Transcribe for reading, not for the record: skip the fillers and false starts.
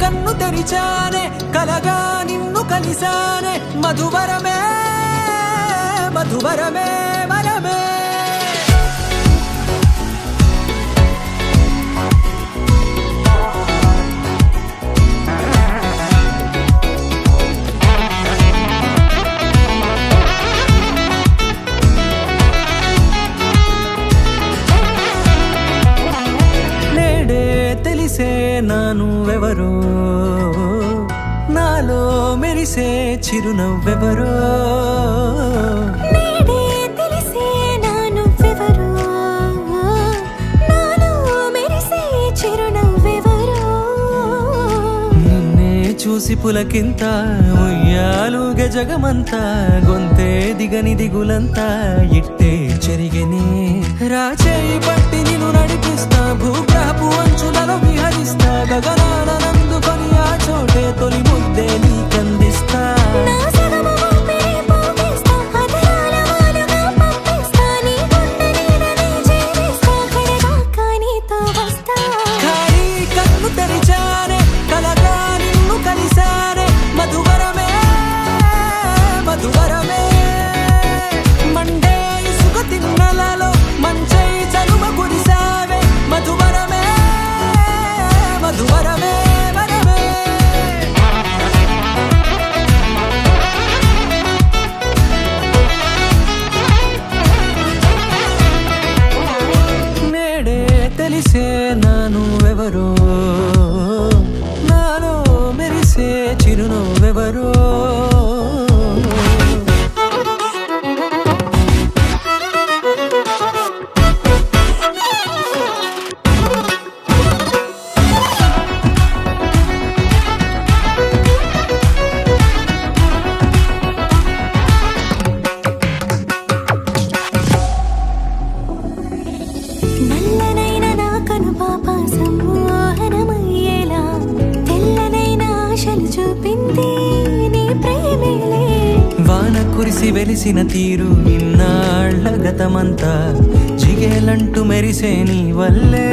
కన్ను తెరిచానే కలగా నిన్ను కలిసానే మధువరమే మధువరమే వరమే తెలిసే నానువెవరో నాలో మెరిసే చిరునవ్వెవరో నేడే తెలిసే నానువెవరో నాలో మెరిసే చిరునవ్వెవరో నిన్నే చూసి పులకింత ఉయ్యాలుగే జగమంతా గొంతే దిగని దిగులంతా ఇట్టే చెరిగెనే రాచేయి పట్టి నిన్ను నడిపిస్తా భూగ్రహపు అంచులలో విహరిస్తా గగనాన నందుకొని ఆ చోటే తొలి ముద్దే నీకందిస్తా నా సగము ఊపిరి పోగేస్తా అధరాల వాలుగా పంపిస్తా నీ గుండె నీడనే చేరిస్తా కడదాకా నీతో వస్తా ఖాళీ కన్ను తెరిచానే కలగా నిన్ను కలిసానే మధువరమే మధువరమే మండే ఇసుక తిన్నలలో మంచై చలువ కురిసావే మధువరమే మధువరమే వరమే నేడే తెలిసే నానువెవరో నాలో మెరిసే చిరునవ్వెవరో నల్లనైన నా కనుపాప సమ్మోహనమయ్యేలా తెల్లనైన ఆశలు చూపింది నీ ప్రేమేలే వాన కురిసి వెలిసిన తీరు ఇన్నాళ్ల గతమంతా జిగేలంటూ మెరిసే నీ వల్లే